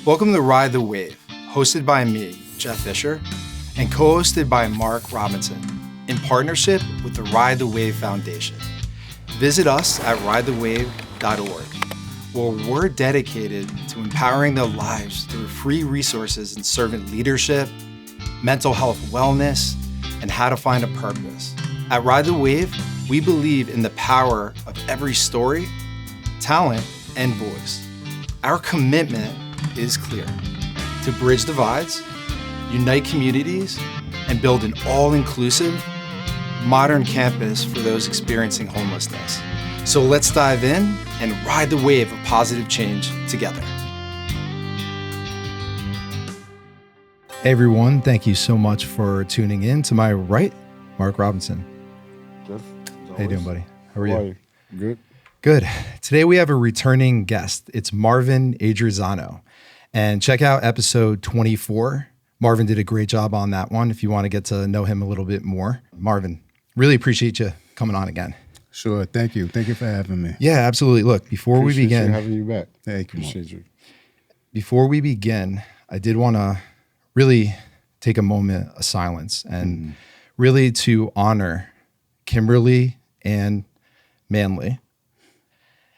Welcome to Ride the Wave, hosted by me, Jeff Fisher, and co-hosted by Mark Robinson, in partnership with the Ride the Wave Foundation. Visit us at ridethewave.org, where we're dedicated to empowering their lives through free resources in servant leadership, mental health wellness, and how to find a purpose. At Ride the Wave, we believe in the power of every story, talent, and voice. Our commitment is clear: to bridge divides, unite communities, and build an all-inclusive, modern campus for those experiencing homelessness. So let's dive in and ride the wave of positive change together. Hey everyone, thank you so much for tuning in. To my right, Mark Robinson. Jeff, how you doing, buddy? How are you? Good. Good. Today we have a returning guest. It's Marvin Adriano. And check out episode 24. Marvin did a great job on that one if you want to get to know him a little bit more. Marvin, really appreciate you coming on again. Sure. Thank you. Thank you for having me. Yeah, absolutely. Look, before we begin, having you back. Thank you. Appreciate you. Before we begin, I did want to really take a moment of silence and really to honor Kimberly and Manley,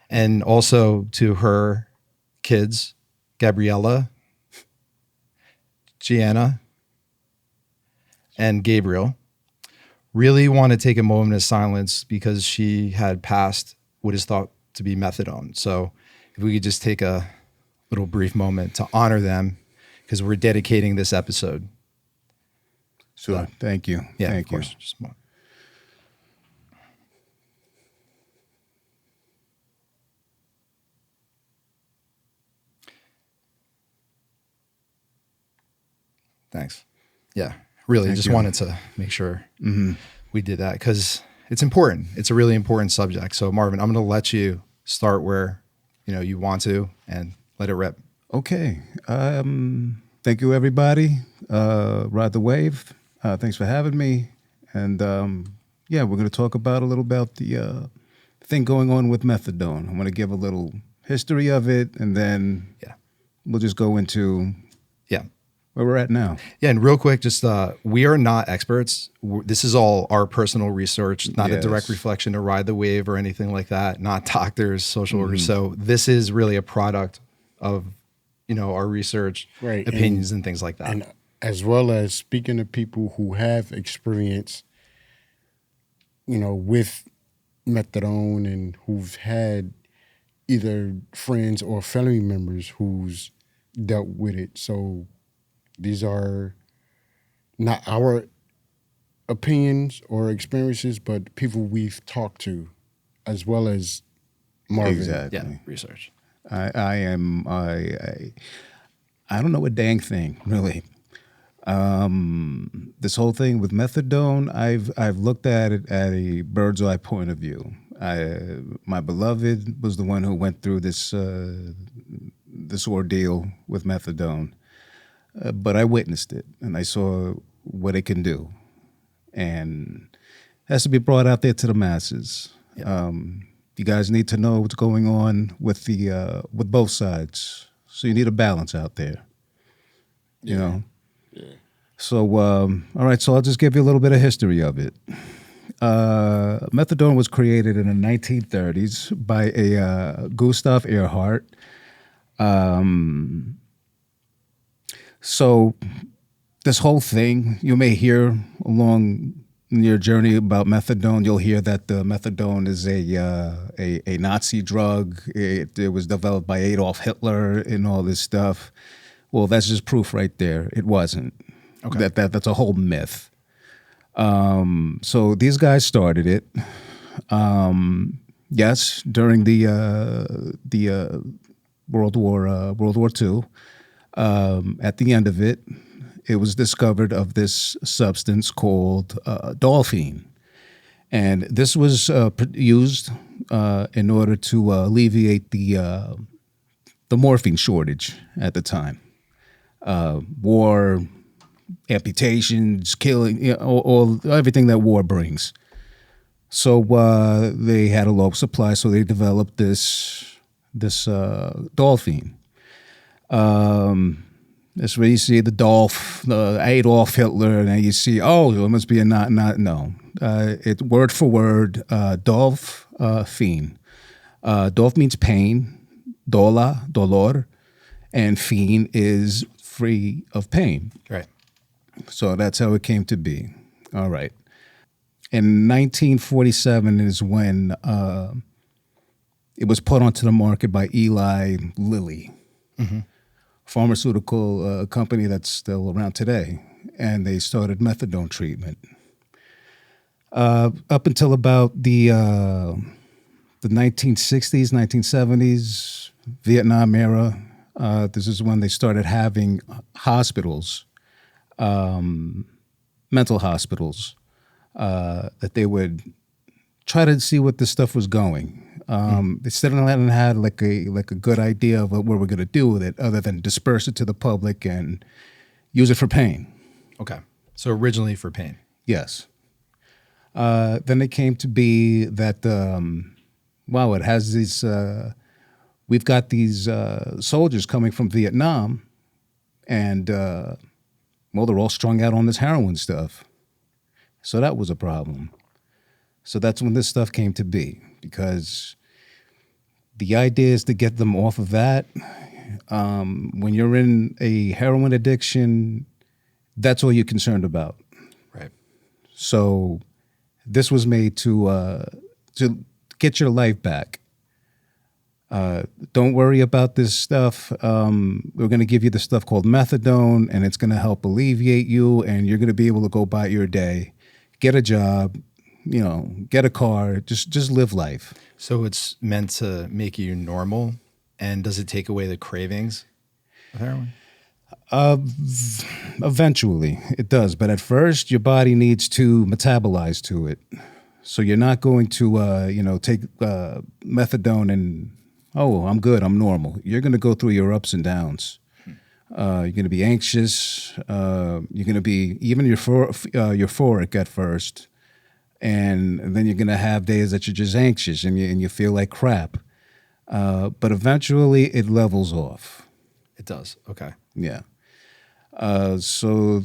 and also to her kids, Gabriella, Gianna, and Gabriel. Really want to take a moment of silence because she had passed what is thought to be methadone. So if we could just take a little brief moment to honor them, because we're dedicating this episode. Sure. Thank you. Yeah, Thank of course. you. Just one. Thanks. Yeah, really, Thank just you. wanted to make sure we did that because it's important. It's a really important subject. So Marvin, I'm going to let you start where you want to and let it rip. Okay. Thank you, everybody. Ride the Wave. Thanks for having me. And we're going to talk about a little about the thing going on with methadone. I'm going to give a little history of it, and then we'll just go into where we're at now. Yeah, and real quick, just we are not experts. This is all our personal research, not a direct reflection to Ride the Wave or anything like that, not doctors, social workers. So this is really a product of, our research, opinions, and things like that. And as well as speaking to people who have experience, with methadone and who've had either friends or family members who's dealt with it. So these are not our opinions or experiences, but people we've talked to, as well as Marvin. Exactly. Yeah, research. I don't know a dang thing, really. This whole thing with methadone, I've looked at it at a bird's eye point of view. My beloved was the one who went through this ordeal with methadone. But I witnessed it, and I saw what it can do, and it has to be brought out there to the masses. Yeah. You guys need to know what's going on with with both sides. So you need a balance out there. Yeah. So all right. So I'll just give you a little bit of history of it. Methadone was created in the 1930s by a Gustav Erhard. So this whole thing, you may hear along your journey about methadone, you'll hear that the methadone is a Nazi drug. It was developed by Adolf Hitler and all this stuff. Well, that's just proof right there. It wasn't. Okay. That's a whole myth. So these guys started it. Yes, during the World War II. At the end of it, it was discovered of this substance called dolphine. And this was used in order to alleviate the morphine shortage at the time. War, amputations, killing, all everything that war brings. So they had a low supply, so they developed this dolphine. That's where you see the Adolf Hitler, and then you see, it must be a no. It word for word, Dolf, fiend. Dolf means pain, dolor, and fiend is free of pain. Right. So that's how it came to be. All right. In 1947 is when it was put onto the market by Eli Lilly, pharmaceutical company that's still around today. And they started methadone treatment. Up until about the 1960s, 1970s, Vietnam era, this is when they started having hospitals, mental hospitals, that they would try to see what this stuff was going. They still hadn't had like a good idea of what we're going to do with it, other than disperse it to the public and use it for pain. Okay. So originally for pain. Yes. Then it came to be that it has these. We've got these soldiers coming from Vietnam, and they're all strung out on this heroin stuff. So that was a problem. So that's when this stuff came to be, because the idea is to get them off of that. When you're in a heroin addiction, that's all you're concerned about. Right. So this was made to get your life back. Don't worry about this stuff. We're going to give you the stuff called methadone, and it's going to help alleviate you, and you're going to be able to go about your day, get a job, get a car, just live life. So it's meant to make you normal, and does it take away the cravings of heroin? Eventually, it does. But at first, your body needs to metabolize to it. So you're not going to, take methadone and, I'm good, I'm normal. You're going to go through your ups and downs. You're going to be anxious. You're going to be even euphoric at first. And then you're going to have days that you're just anxious and you feel like crap. But eventually, it levels off. It does. Okay. Yeah. So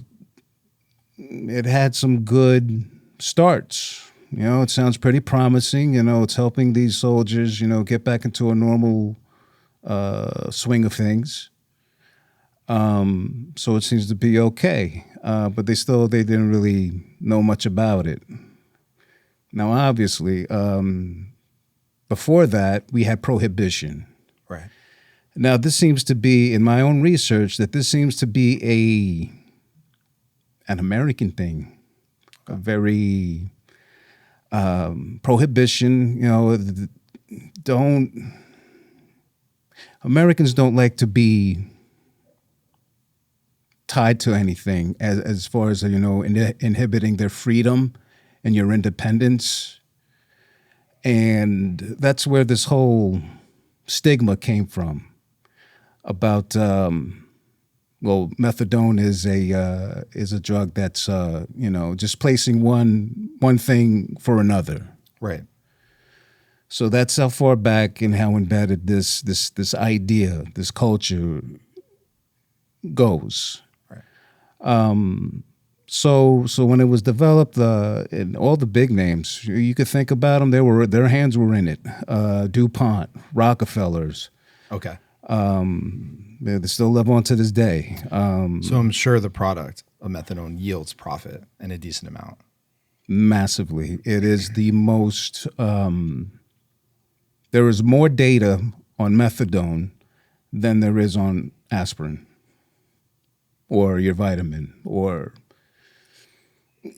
it had some good starts. It sounds pretty promising. It's helping these soldiers, get back into a normal swing of things. So it seems to be okay. But they didn't really know much about it. Now, obviously, before that, we had prohibition. Right. Now, this seems to be, in my own research, that this seems to be an American thing. A very prohibition. Americans don't like to be tied to anything as far as inhibiting their freedom and your independence. And that's where this whole stigma came from about, methadone is a drug that's, just placing one thing for another. Right. So that's how far back and how embedded this idea, this culture goes. Right. So when it was developed, and all the big names, you could think about them, their hands were in it. DuPont, Rockefellers. Okay. They still live on to this day. So I'm sure the product of methadone yields profit and a decent amount. Massively. It is the most, there is more data on methadone than there is on aspirin or your vitamin or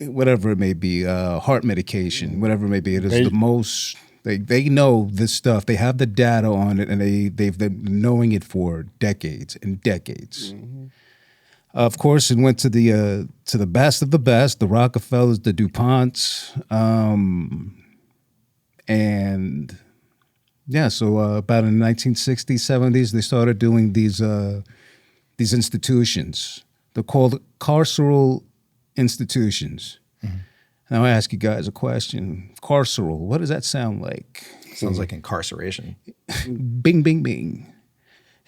whatever it may be, heart medication, whatever it may be. It is the most, they know this stuff. They have the data on it, and they've been knowing it for decades and decades. Mm-hmm. Of course, it went to the best of the best, the Rockefellers, the DuPonts, and yeah. So about in the 1960s, 70s, they started doing these institutions. They're called carceral institutions. Mm-hmm. Now I ask you guys a question. Carceral, what does that sound like? Sounds like incarceration. Bing, bing, bing.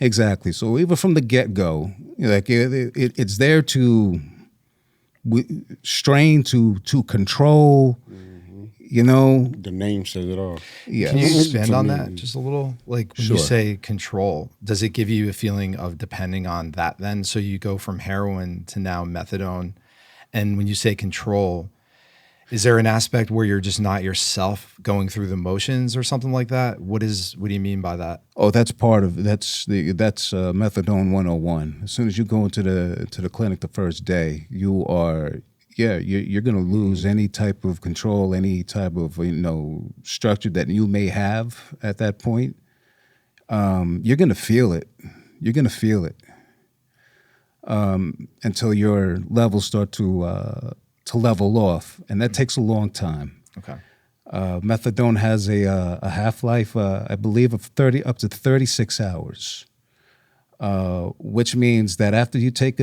Exactly. So even from the get-go, like it's there to strain, to control, you know. The name says it all. Yeah. Can you expand For on me. that just a little? Like when Sure. you say control, does it give you a feeling of depending on that then? So you go from heroin to now methadone. And when you say control, is there an aspect where you're just not yourself going through the motions or something like that? What do you mean by that? Oh, that's part of that's methadone 101. As soon as you go into the clinic the first day, you're going to lose any type of control, any type of structure that you may have at that point. You're going to feel it. You're going to feel it until your levels start to level off, and that takes a long time. Okay. Methadone has a half-life, I believe, of 30 up to 36 hours, which means that after you take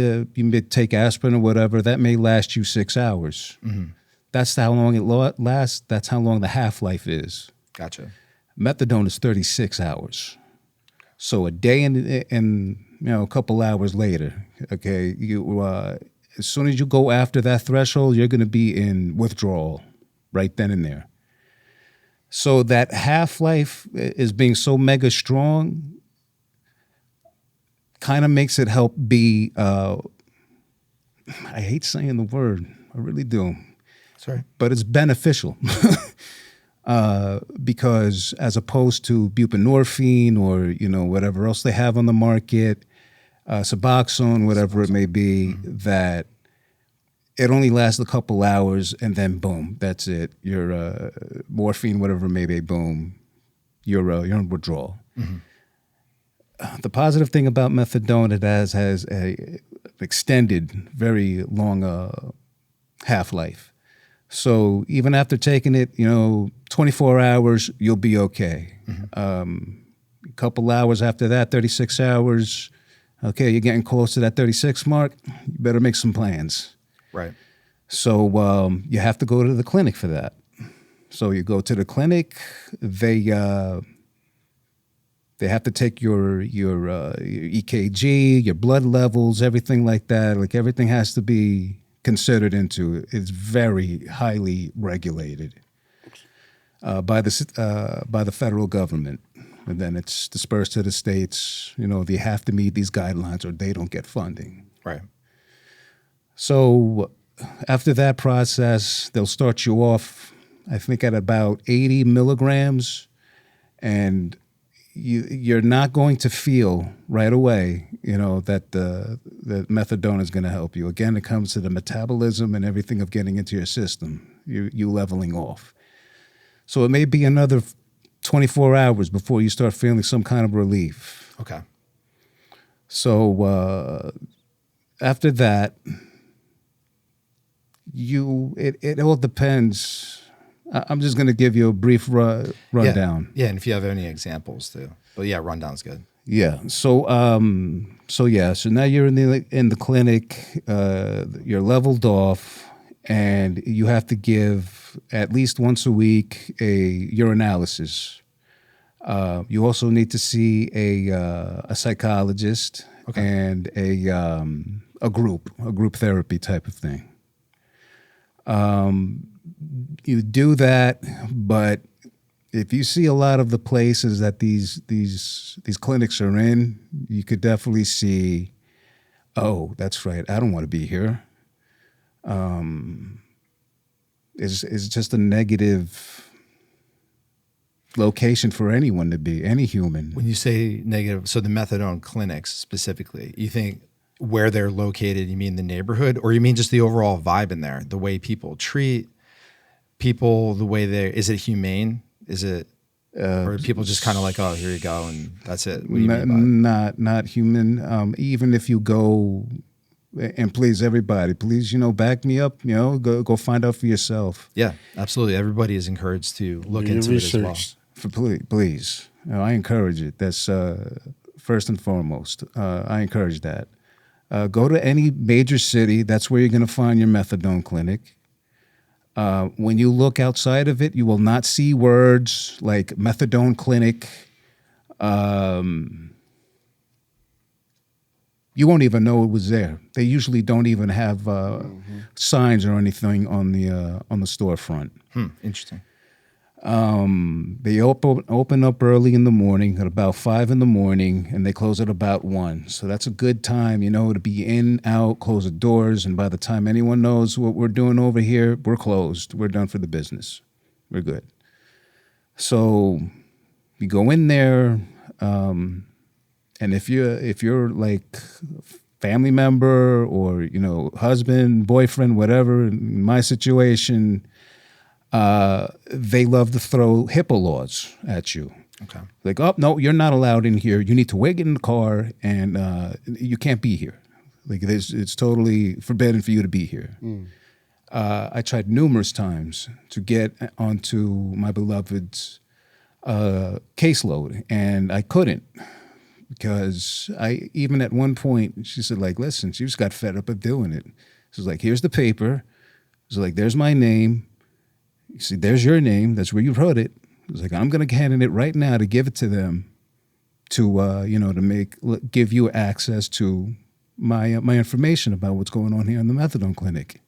aspirin or whatever, that may last you 6 hours. Mm-hmm. That's how long it lasts. That's how long the half-life is. Gotcha. Methadone is 36 hours. So a day and a couple hours later, okay, as soon as you go after that threshold, you're going to be in withdrawal right then and there. So that half-life is being so mega strong kind of makes it help be, I hate saying the word, I really do. Sorry. But it's beneficial because as opposed to buprenorphine or, whatever else they have on the market, Suboxone, whatever it may be, that it only lasts a couple hours and then boom, that's it. Your morphine, whatever it may be, boom, you're in withdrawal. Mm-hmm. The positive thing about methadone, it has a extended, very long half-life. So even after taking it, 24 hours, you'll be okay. Mm-hmm. A couple hours after that, 36 hours. Okay, you're getting close to that 36 mark. You better make some plans. Right. So you have to go to the clinic for that. So you go to the clinic. They have to take your EKG, your blood levels, everything like that. Like everything has to be considered into it. It's very highly regulated by the federal government. And then it's dispersed to the states. They have to meet these guidelines or they don't get funding. Right. So after that process, they'll start you off, I think, at about 80 milligrams. And you're not going to feel right away, that the methadone is going to help you. Again, it comes to the metabolism and everything of getting into your system, you leveling off. So it may be another 24 hours before you start feeling some kind of relief. Okay. So after that, it all depends. I'm just going to give you a brief rundown. Yeah, and if you have any examples too. But yeah, rundown's good. Yeah. So now you're in the clinic, you're leveled off, and you have to give at least once a week a urinalysis. You also need to see a psychologist and a group therapy type of thing. You do that, but if you see a lot of the places that these clinics are in, you could definitely see, oh, that's right, I don't want to be here. It's just a negative location for anyone to be, any human. When you say negative, so the methadone clinics specifically, you think where they're located, you mean the neighborhood, or you mean just the overall vibe in there, the way people treat people, the way is it humane? Is it, or are people just kind of like, oh, here you go, and that's it? What do you mean by it? Not human. Even if you go and please everybody, please, back me up, go find out for yourself. Yeah, absolutely. Everybody is encouraged to look Do your into it as well. Please. I encourage it. That's first and foremost. I encourage that. Go to any major city. That's where you're going to find your methadone clinic. When you look outside of it, you will not see words like methadone clinic. You won't even know it was there. They usually don't even have signs or anything on the storefront. Interesting. They open up early in the morning at about 5 in the morning, and they close at about 1. So that's a good time, to be in, out, close the doors. And by the time anyone knows what we're doing over here, we're closed. We're done for the business. We're good. So you go in there, and if you're like family member or husband, boyfriend, whatever, in my situation, they love to throw HIPAA laws at you. Okay. Like, oh, no, you're not allowed in here. You need to wait in the car, and you can't be here. Like, it's totally forbidden for you to be here. I tried numerous times to get onto my beloved's caseload, and I couldn't. Because even at one point, she said, like, listen, she just got fed up of doing it. She was like, here's the paper. She was like, there's my name. You see, there's your name. That's where you wrote it. It was like, I'm going to hand it right now to give it to them to, to give you access to my information about what's going on here in the methadone clinic.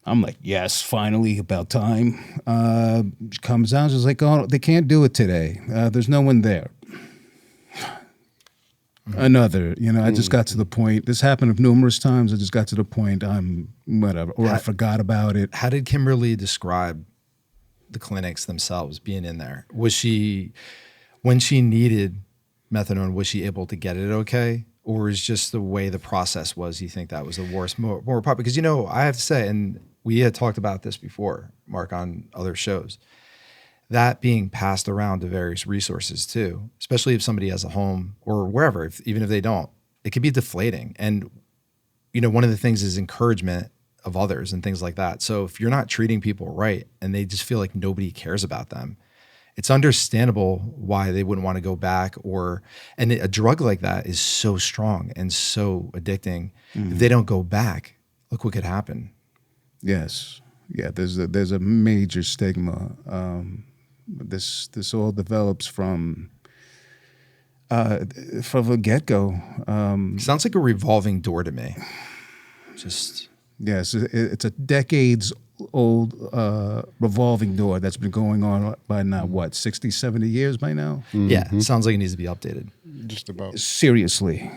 I'm like, yes, finally, about time. She comes out. She's like, oh, they can't do it today. There's no one there. Another, I just got to the point. This happened numerous times. I just got to the point. I'm whatever, or I forgot about it. How did Kimberly describe the clinics themselves being in there? Was she, when she needed methadone, was she able to get it okay? Or is just the way the process was, you think that was the worst, more popular? Because, I have to say, and we had talked about this before, Mark, on other shows, that being passed around to various resources too, especially if somebody has a home or wherever, even if they don't, it can be deflating. And, one of the things is encouragement of others and things like that. So if you're not treating people right and they just feel like nobody cares about them, it's understandable why they wouldn't want to go back. And a drug like that is so strong and so addicting. If they don't go back, look what could happen. Yes. Yeah, there's a major stigma. This all develops from the get-go. Sounds like a revolving door to me. Just yes, it's a decades-old revolving door that's been going on by now, 60, 70 years by now? Yeah, it sounds like it needs to be updated. Just about. Seriously.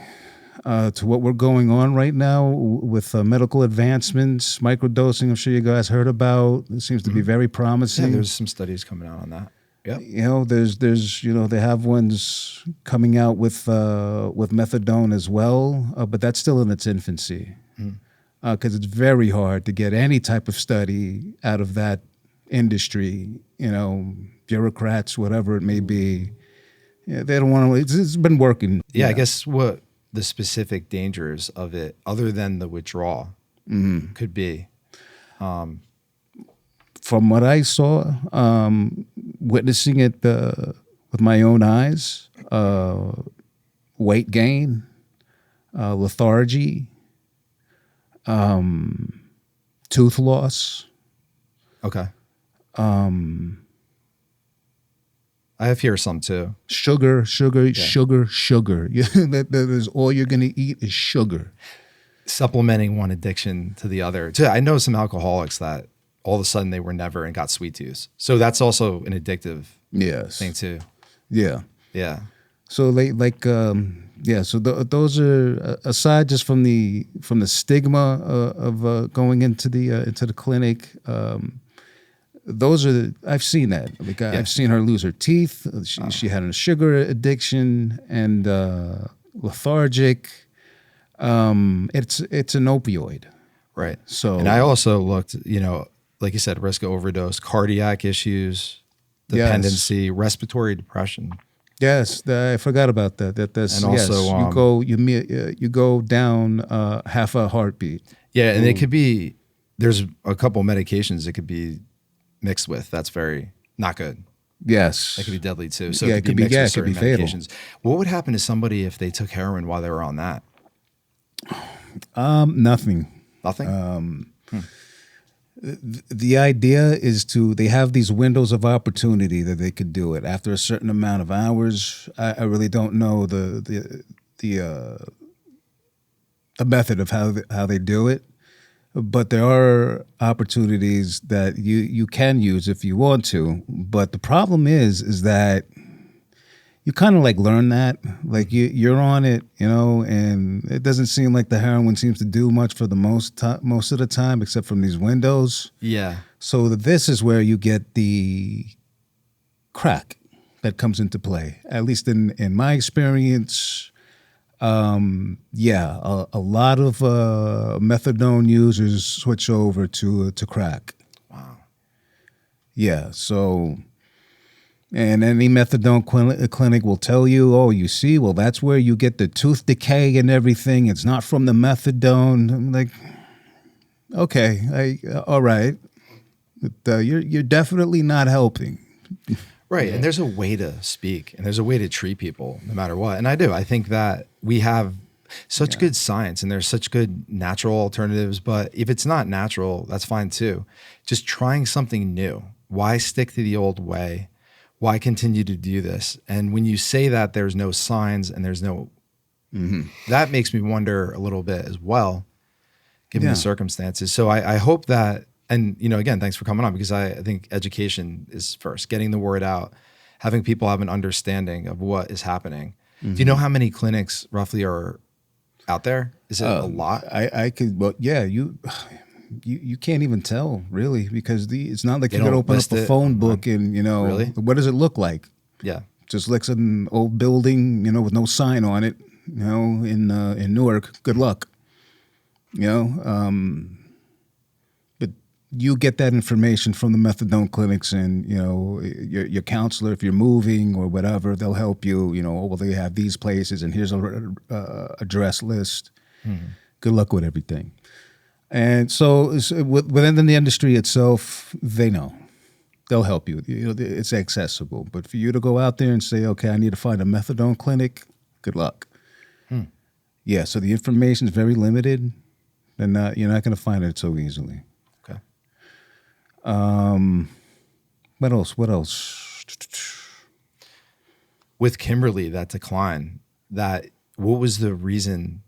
To what we're going on right now with medical advancements, microdosing, I'm sure you guys heard about. It seems to be very promising. Yeah, there's some studies coming out on that. Yeah. There's they have ones coming out with methadone as well, but that's still in its infancy. Because it's very hard to get any type of study out of that industry, bureaucrats, whatever it may be. Yeah, they don't want to, it's been working. Yeah, I guess what the specific dangers of it, other than the withdrawal, could be. From what I saw, witnessing it with my own eyes, weight gain, lethargy, tooth loss. Okay. I have here some too. Sugar. That is all you're going to eat is sugar. Supplementing one addiction to the other. I know some alcoholics that all of a sudden they were never and got sweet tooth. So that's also an addictive thing too. Yeah. Yeah. So so those are, aside just from the stigma of going into the clinic. Those are I've seen that. I've seen her lose her teeth. She had a sugar addiction and lethargic. It's an opioid, right? So, and I also looked, like you said, risk of overdose, cardiac issues, dependency, respiratory depression. Yes, I forgot about that. That's and also you go down half a heartbeat. Yeah, and it could be. There's a couple medications it could be mixed with. That's very not good. Yes, that could be deadly too. So it could be mixed with certain medications. Fatal. What would happen to somebody if they took heroin while they were on that? Nothing. Nothing. The idea is they have these windows of opportunity that they could do it after a certain amount of hours. I really don't know the a method of how they do it. But there are opportunities that you can use if you want to. But the problem is that you kind of like learn that, like you're on it, and it doesn't seem like the heroin seems to do much for the most of the time, except from these windows. Yeah. So this is where you get the crack that comes into play. At least in my experience, a lot of methadone users switch over to crack. Wow. Yeah. So. And any methadone clinic will tell you, oh, you see, well, that's where you get the tooth decay and everything. It's not from the methadone. I'm like, okay, all right. But, you're definitely not helping. Right, and there's a way to speak, and there's a way to treat people no matter what. And I do. I think that we have such good science, and there's such good natural alternatives. But if it's not natural, that's fine too. Just trying something new. Why stick to the old way? Why continue to do this? And when you say that there's no signs and there's no, that makes me wonder a little bit as well, given the circumstances. So I hope that, and again, thanks for coming on, because I think education is first, getting the word out, having people have an understanding of what is happening. Do you know how many clinics roughly are out there? Is it a lot? I could, well, yeah, you can't even tell really, because it's not like you could open up a phone book and Really? What does it look like? Yeah, just looks like an old building, with no sign on it, in Newark. Good luck, but you get that information from the methadone clinics, and your counselor, if you're moving or whatever, they'll help you. Well, they have these places, and here's a address list. Good luck with everything. And so within the industry itself, they know. They'll help you. It's accessible. But for you to go out there and say, okay, I need to find a methadone clinic, good luck. Yeah, so the information is very limited, and you're not going to find it so easily. Okay. What else? With Kimberly, that decline, what was the reason?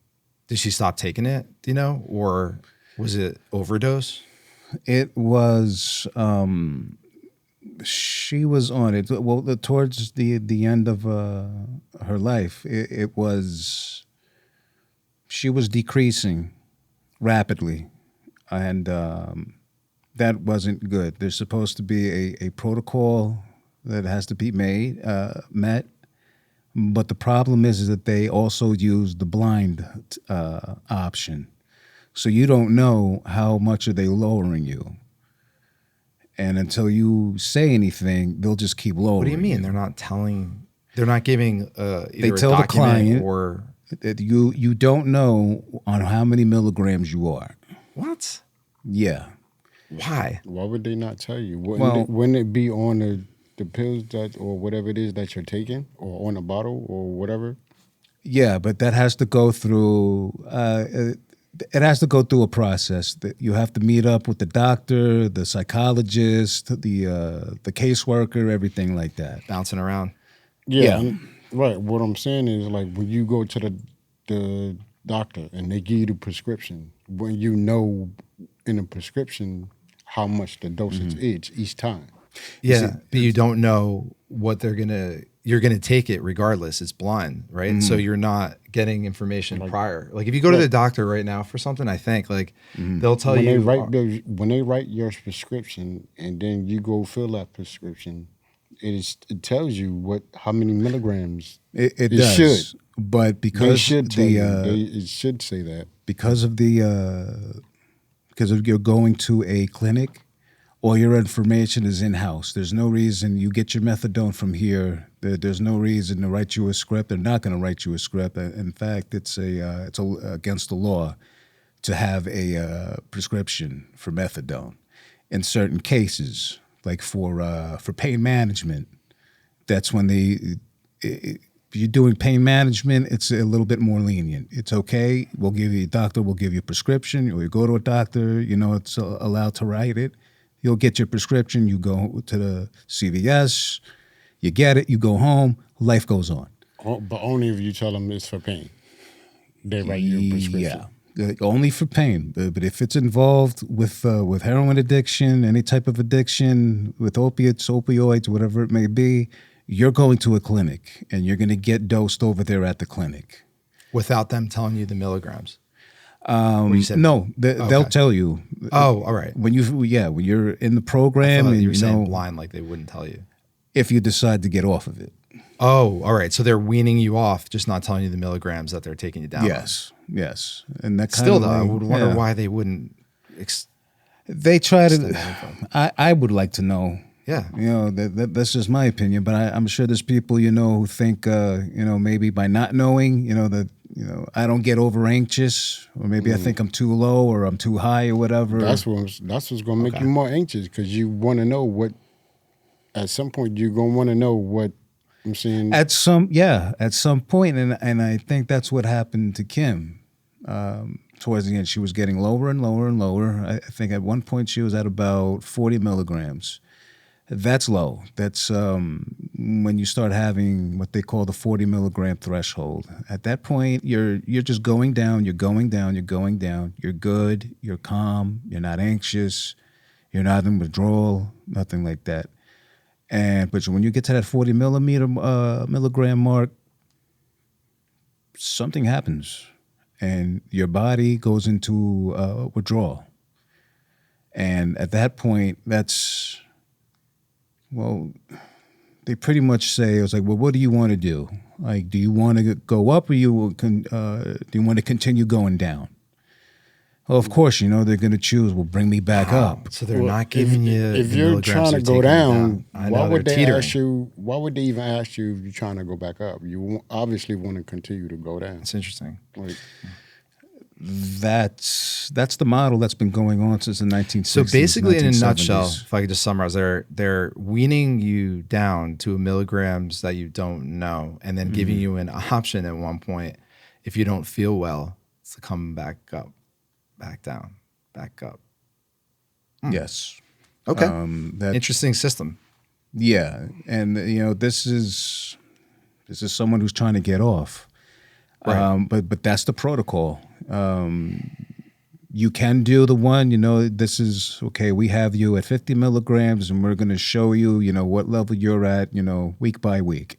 Did she stop taking it, or was it overdose? It was, she was on it. Well, towards the end of her life, it was, she was decreasing rapidly, and that wasn't good. There's supposed to be a protocol that has to be met. But the problem is that they also use the blind option. So you don't know how much are they lowering you. And until you say anything, they'll just keep lowering. What do you mean? They're not giving either they tell a the client or that you don't know on how many milligrams you are. What? Yeah. Why? Why would they not tell you? Wouldn't it be on the pills or whatever it is that you're taking, or on a bottle or whatever? Yeah, but that has to go through. It has to go through a process. That you have to meet up with the doctor, the psychologist, the caseworker, everything like that. Bouncing around. Yeah. Right. What I'm saying is, like, when you go to the doctor and they give you the prescription, when you know in the prescription how much the dosage is each time. Yeah, but you don't know what you're gonna take it regardless. It's blind, right? So you're not getting information prior. Like if you go to the doctor right now for something, I think they'll tell when you when they write your prescription and then you go fill that prescription, it tells you how many milligrams it does. Should. But because it should say that. Because of you're going to a clinic, all your information is in-house. There's no reason you get your methadone from here. There's no reason to write you a script. They're not going to write you a script. In fact, it's against the law to have a prescription for methadone. In certain cases, like for pain management, that's when if you're doing pain management, it's a little bit more lenient. It's okay. Doctor will give you a prescription, or you go to a doctor, it's allowed to write it. You'll get your prescription, you go to the CVS, you get it, you go home, life goes on. But only if you tell them it's for pain. They write you a prescription. only for pain. But if it's involved with heroin addiction, any type of addiction, with opiates, opioids, whatever it may be, you're going to a clinic and you're going to get dosed over there at the clinic. Without them telling you the milligrams? They'll tell you. Oh, all right. When you're in the program, and you were saying blind, like they wouldn't tell you. If you decide to get off of it. Oh, all right. So they're weaning you off, just not telling you the milligrams that they're taking you down. Yes, and that kind still of though, I like, would wonder why they wouldn't. They try to. I would like to know. Yeah, that's just my opinion, but I'm sure there's people who think maybe by not knowing that I don't get over anxious, or maybe I think I'm too low or I'm too high or whatever. That's what's going to make you more anxious, because you want to know what. At some point, you're going to want to know what I'm saying. At some point, and I think that's what happened to Kim. Towards the end, she was getting lower and lower and lower. I think at one point she was at about 40 milligrams. That's low. That's when you start having what they call the 40 milligram threshold. At that point, you're just going down. You're going down. You're going down. You're good. You're calm. You're not anxious. You're not in withdrawal. Nothing like that. But when you get to that 40 milligram mark, something happens, and your body goes into withdrawal. And at that point, they pretty much say, I was like, well, what do you want to do? Like, do you want to go up, or do you want to continue going down? Well, of course, they're going to choose, well, bring me back up. So they're not giving you. If you're trying to go down, why would they ask you? Why would they even ask you if you're trying to go back up? You obviously want to continue to go down. It's interesting. That's the model that's been going on since the 1960s. So basically, 1970s. in a nutshell, if I could just summarize, they're weaning you down to milligrams that you don't know, and then giving you an option at one point, if you don't feel well, to come back up. Back down, back up. Yes. Okay. Interesting system. Yeah, and this is someone who's trying to get off. Right. But that's the protocol. You can do the one. This is okay. We have you at 50 milligrams, and we're going to show you, what level you're at, week by week.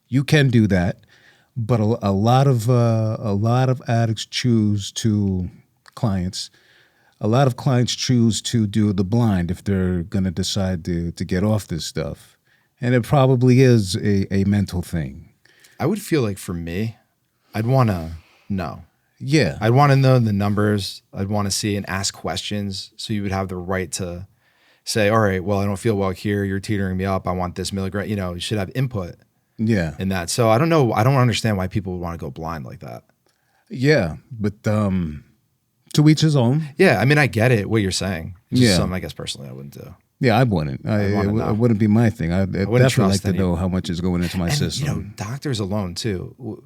You can do that, but a lot of addicts choose to. A lot of clients choose to do the blind if they're going to decide to get off this stuff. And it probably is a mental thing. I would feel like, for me, I'd want to know. Yeah. I'd want to know the numbers. I'd want to see and ask questions, so you would have the right to say, all right, well, I don't feel well here. You're teetering me up. I want this milligram. You should have input in that. So I don't know. I don't understand why people would want to go blind like that. Yeah, but to each his own. Yeah, I mean, I get it, what you're saying. It's just something, I guess, personally, I wouldn't do. Yeah, I wouldn't. It wouldn't be my thing. I'd definitely like to know how much is going into my system. Doctors alone, too.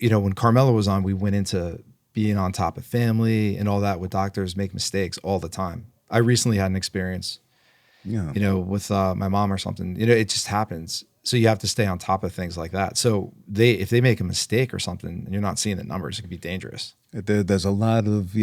When Carmela was on, we went into being on top of family and all that, with doctors make mistakes all the time. I recently had an experience, with my mom or something. It just happens. So you have to stay on top of things like that. So if they make a mistake or something and you're not seeing the numbers, it can be dangerous. There's a lot of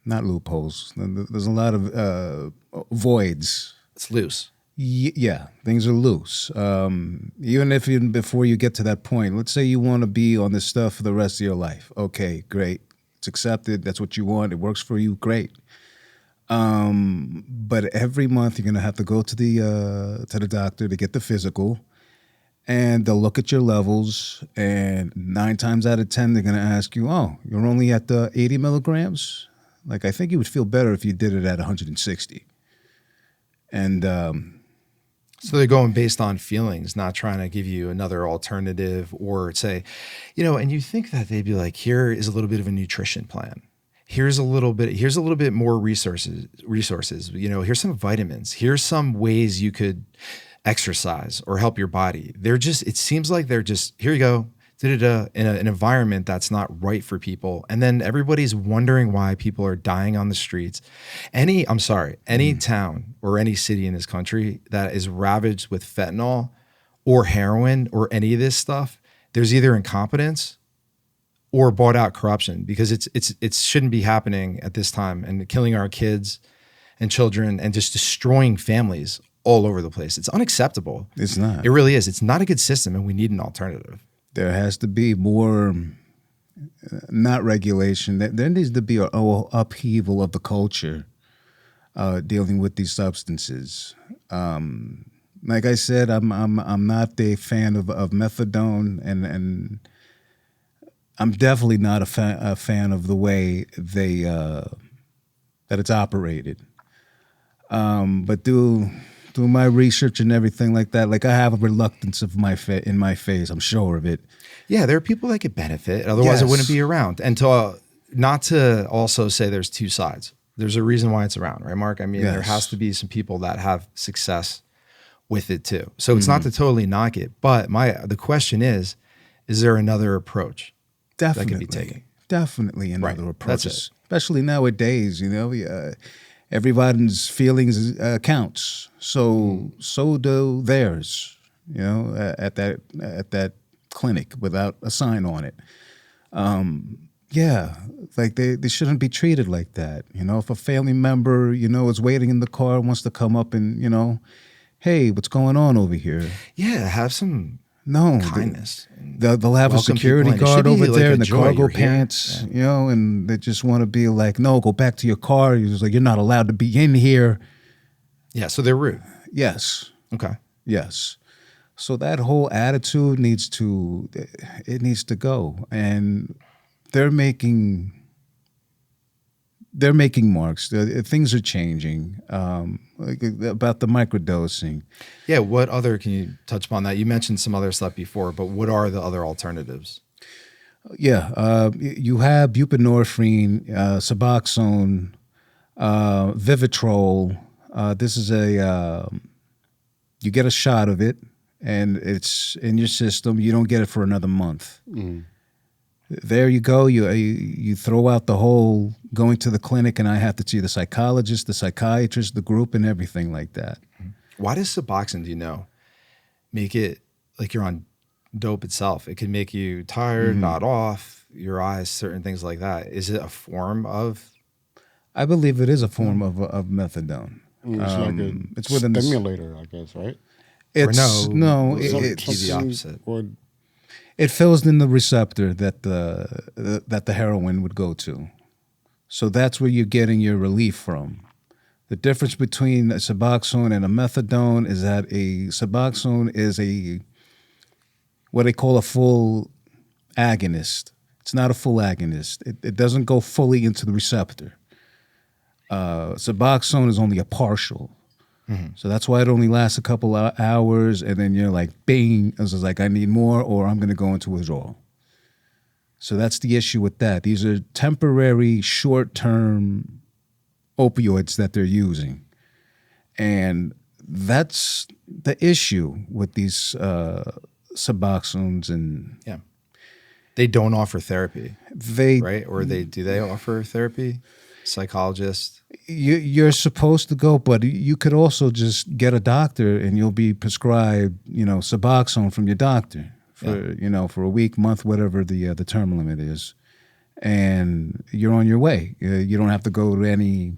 not loopholes. There's a lot of voids. It's loose. Yeah, things are loose. Even before you get to that point, let's say you want to be on this stuff for the rest of your life. Okay, great. It's accepted. That's what you want. It works for you. Great. But every month you're going to have to go to the doctor to get the physical, and they'll look at your levels, and 9 times out of 10 they're going to ask you, oh, you're only at the 80 milligrams? Like, I think you would feel better if you did it at 160. And so they're going based on feelings, not trying to give you another alternative, or say, and you think that they'd be like, here is a little bit of a nutrition plan. Here's a little bit more resources. Here's some vitamins. Here's some ways you could exercise or help your body. It seems like they're just, here you go, in an environment that's not right for people. And then everybody's wondering why people are dying on the streets. Any town or any city in this country that is ravaged with fentanyl or heroin or any of this stuff, there's either incompetence or bought out corruption, because it shouldn't be happening at this time, and killing our kids and children and just destroying families all over the place. It's unacceptable. It's not. It really is. It's not a good system, and we need an alternative. There has to be more, not regulation. There needs to be an upheaval of the culture dealing with these substances. Like I said, I'm not a fan of methadone, and I'm definitely not a fan of the way that it's operated. But through my research and everything like that, like I have a reluctance of in my face. I'm sure of it. Yeah, there are people that could benefit. Otherwise, it wouldn't be around. And not to also say there's two sides. There's a reason why it's around, right, Mark? I mean, there has to be some people that have success with it too. So it's not to totally knock it, but the question is there another approach that can be taken? Definitely another approach, especially nowadays. Everybody's feelings counts. So do theirs. At that clinic without a sign on it. Like they shouldn't be treated like that. If a family member is waiting in the car and wants to come up and hey, what's going on over here? Yeah, have some kindness. They'll have a security guard over there in the cargo pants, and they just want to be like, no, go back to your car. You're just like, you're not allowed to be in here. Yeah, so they're rude. Yes. Okay. Yes. So that whole attitude needs to go, and they're making marks. Things are changing. Like about the microdosing. Yeah, what other, can you touch upon that? You mentioned some other stuff before, but what are the other alternatives? Yeah, you have buprenorphine, Suboxone, Vivitrol. This is you get a shot of it, and it's in your system. You don't get it for another month. Mm. There you go. You throw out the whole going to the clinic, and I have to see the psychologist, the psychiatrist, the group, and everything like that. Why does Suboxone, make it like you're on dope itself? It can make you tired, nod off, your eyes, certain things like that. Is it a form of? I believe it is a form of methadone. It's like it's a stimulator, I guess, right? It's it's the opposite. It fills in the receptor that the heroin would go to. So that's where you're getting your relief from. The difference between a Suboxone and a methadone is that a Suboxone is what they call a full agonist. It's not a full agonist. It doesn't go fully into the receptor. Suboxone is only a partial. Mm-hmm. So that's why it only lasts a couple of hours, and then you're like, bing, it's like, I need more, or I'm going to go into withdrawal. So that's the issue with that. These are temporary, short-term opioids that they're using. And that's the issue with these Suboxones. And yeah, they don't offer therapy, right? Or do they offer therapy? Psychologist? You're supposed to go, but you could also just get a doctor, and you'll be prescribed, Suboxone from your doctor for for a week, month, whatever the term limit is, and you're on your way. You don't have to go to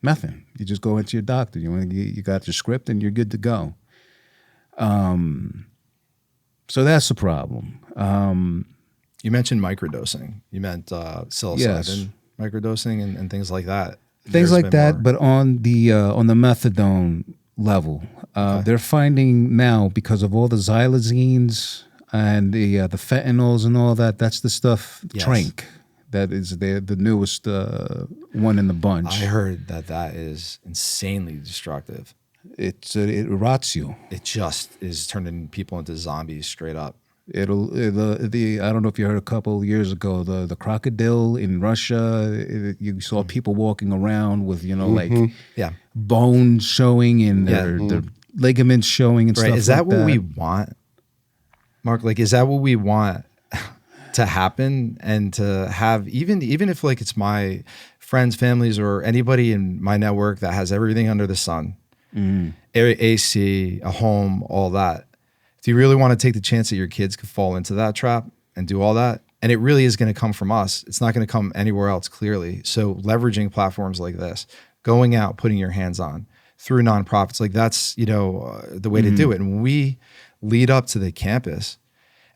nothing. You just go into your doctor. You got your script, and you're good to go. So that's the problem. You mentioned microdosing. You meant psilocybin. Yes. Microdosing and things like that. Things like that, but on the methadone level, they're finding now, because of all the xylazines and the fentanyls and all that. That's the stuff. Yes. Trank, that is the newest one in the bunch. I heard that is insanely destructive. It rots you. It just is turning people into zombies straight up. I don't know if you heard a couple of years ago, the crocodile in Russia, you saw people walking around with, like bones showing and their ligaments showing and stuff like that. Is that what we want, Mark? Like, is that what we want to happen, and to have, even if like it's my friends, families, or anybody in my network that has everything under the sun, AC, a home, all that. Do you really want to take the chance that your kids could fall into that trap and do all that And it really is going to come from us. It's not going to come anywhere else, clearly. So leveraging platforms like this, going out, putting your hands on through nonprofits, like that's, the way to do it. And when we lead up to the campus,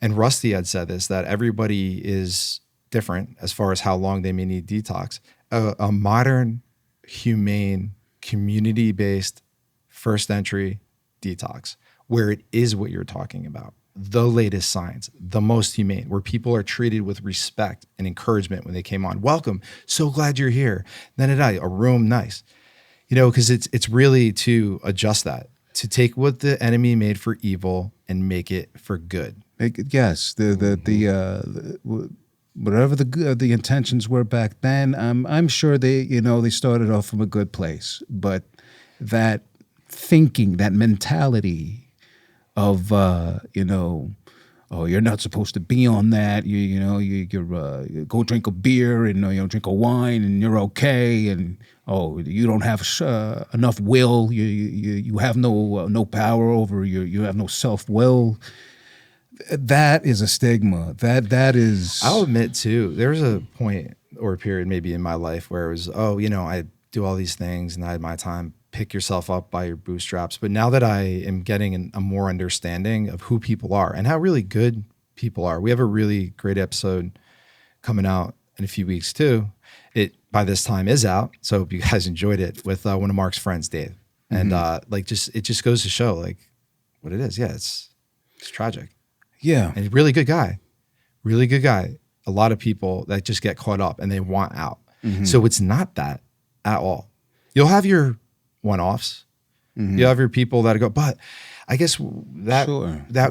and Rusty had said this, that everybody is different as far as how long they may need detox. A modern, humane, community-based first entry detox, where it is what you're talking about, the latest science, the most humane, where people are treated with respect and encouragement when they came on. Welcome, so glad you're here. Then a room, nice. Because it's really to adjust that, to take what the enemy made for evil and make it for good. Yes, whatever the intentions were back then, I'm sure they started off from a good place, but that thinking, that mentality of oh, you're not supposed to be on that. You go drink a beer and drink a wine and you're okay, and oh, you don't have enough will. You have no power over you have no self-will. That is a stigma. That is. I'll admit too, there was a point or a period maybe in my life where it was, I do all these things and I had my time. Pick yourself up by your bootstraps. But now that I am getting a more understanding of who people are and how really good people are, we have a really great episode coming out in a few weeks too. It by this time is out, so hope you guys enjoyed it with one of Mark's friends, Dave. And it just goes to show like what it is. Yeah, it's tragic. Yeah, and really good guy. A lot of people that just get caught up and they want out. So it's not that at all. You'll have your one-offs. You'll have your people that go, but I guess that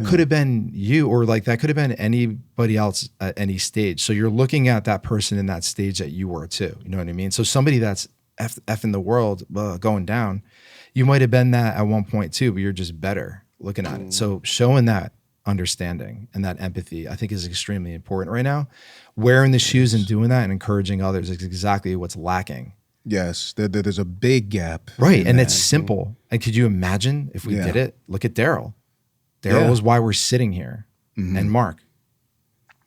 could have been you, or like that could have been anybody else at any stage. So you're looking at that person in that stage that you were too. You know what I mean? So somebody that's effing the world going down, you might have been that at one point too, but you're just better looking at it. So showing that understanding and that empathy, I think, is extremely important right now. Wearing the shoes and doing that and encouraging others is exactly what's lacking. Yes, there's a big gap. Right, and it's simple. And could you imagine if we did it? Look at Daryl. Daryl is why we're sitting here. And Mark.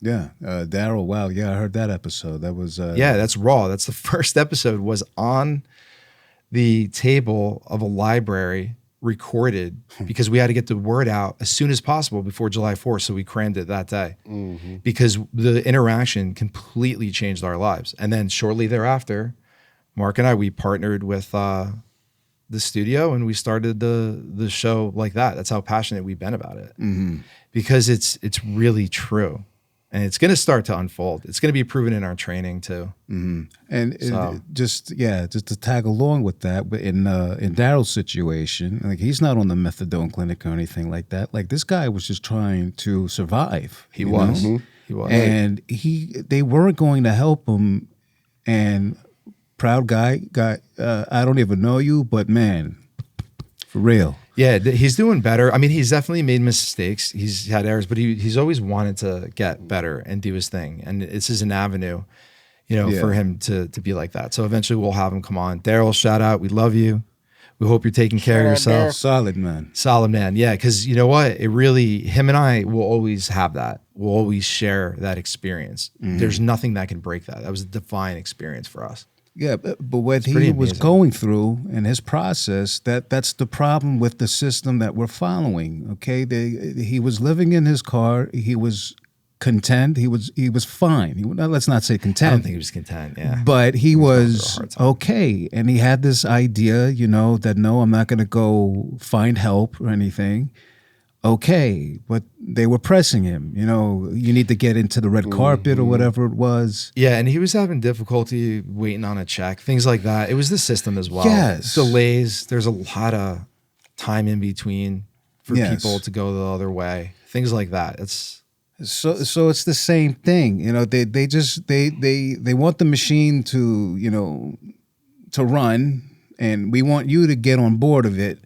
Yeah, Daryl, wow, yeah, I heard that episode. That was... that's raw. That's the first episode, was on the table of a library, recorded, because we had to get the word out as soon as possible before July 4th, so we crammed it that day. Because the interaction completely changed our lives. And then shortly thereafter, Mark and we partnered with the studio, and we started the show like that. That's how passionate we've been about it. Because it's really true. And it's going to start to unfold. It's going to be proven in our training too. And just to tag along with that, but in Daryl's situation, like, he's not on the methadone clinic or anything like that. Like, this guy was just trying to survive. He was. And they weren't going to help him. And proud guy, I don't even know you, but man, for real. Yeah, he's doing better. I mean, he's definitely made mistakes. He's had errors, but he's always wanted to get better and do his thing. And this is an avenue, for him to be like that. So eventually we'll have him come on. Daryl, shout out. We love you. We hope you're taking care of yourself. Solid man. Yeah, because you know what? It really, him and I will always have that. We'll always share that experience. There's nothing that can break that. That was a divine experience for us. Yeah, but what he was going through in his process, that's the problem with the system that we're following. Okay, he was living in his car. He was content. He was fine. Let's not say content. I don't think he was content. Yeah, but he was okay, and he had this idea, that no, I'm not going to go find help or anything. Okay, but they were pressing him. You need to get into the red carpet or whatever it was. Yeah, and he was having difficulty waiting on a check, things like that. It was the system as well. Yes. Delays. There's a lot of time in between for people to go the other way. Things like that. So it's the same thing. They want the machine to run, and we want you to get on board of it.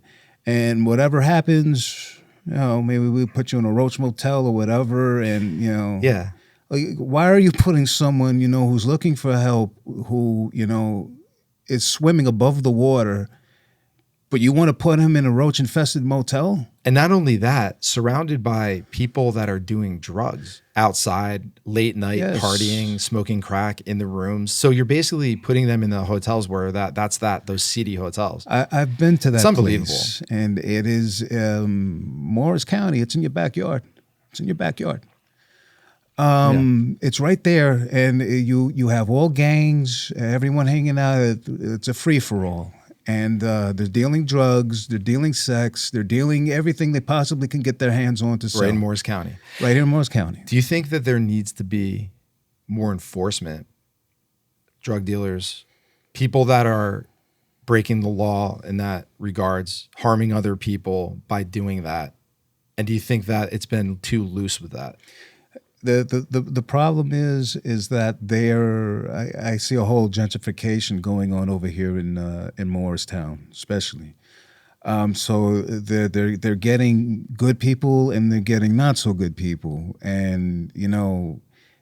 And whatever happens, maybe we put you in a Roach Motel or whatever, and yeah. Why are you putting someone who's looking for help, who is swimming above the water, But you want to put him in a roach-infested motel? And not only that, surrounded by people that are doing drugs outside, late night, partying, smoking crack in the rooms. So you're basically putting them in the hotels where those seedy hotels. I've been to that It's unbelievable. place, and it is Morris County. It's in your backyard. It's in your backyard. It's right there, and you have all gangs, everyone hanging out. It's a free-for-all. And they're dealing drugs, they're dealing sex, they're dealing everything they possibly can get their hands on to sell. Right in Morris County. Right in Morris County. Do you think that there needs to be more enforcement? Drug dealers, people that are breaking the law in that regards, harming other people by doing that. And do you think that it's been too loose with that? The problem is that I see a whole gentrification going on over here in Morristown, especially. So they're getting good people and they're getting not so good people, and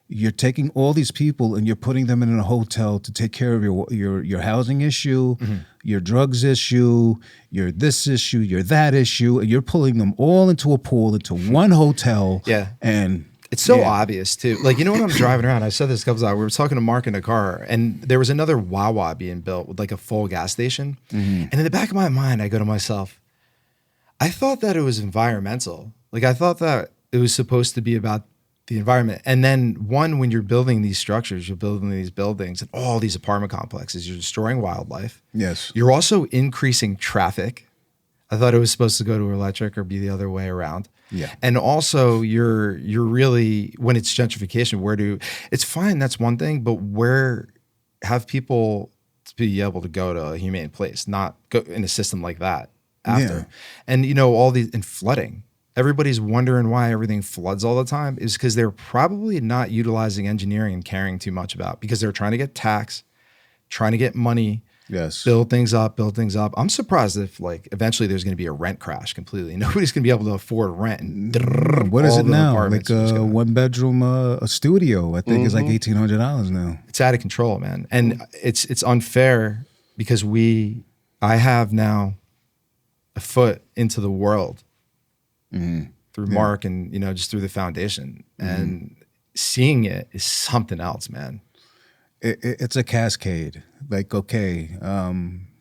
you're taking all these people and you're putting them in a hotel to take care of your housing issue, your drugs issue, your this issue, your that issue, and you're pulling them all into a pool, into one hotel. Yeah. And it's so obvious too. Like, when I'm driving around, I said this a couple times. We were talking to Mark in the car, and there was another Wawa being built with like a full gas station. And in the back of my mind, I go to myself, I thought that it was environmental. Like, I thought that it was supposed to be about the environment. And then when you're building these structures, you're building these buildings and all these apartment complexes, you're destroying wildlife. Yes. You're also increasing traffic. I thought it was supposed to go to electric or be the other way around. Yeah. And also you're really, when it's gentrification, it's fine, that's one thing, but where have people to be able to go to a humane place, not go in a system like that after. Yeah. And all these, and flooding. Everybody's wondering why everything floods all the time is because they're probably not utilizing engineering and caring too much about, because they're trying to get tax, trying to get money. Yes. Build things up. I'm surprised if eventually there's going to be a rent crash completely. Nobody's going to be able to afford rent. And what is it now? Like a one bedroom, a studio, I think is like $1,800 now. It's out of control, man. And it's unfair because I have now a foot into the world through Mark and, just through the foundation, and seeing it is something else, man. It's a cascade. Like, okay,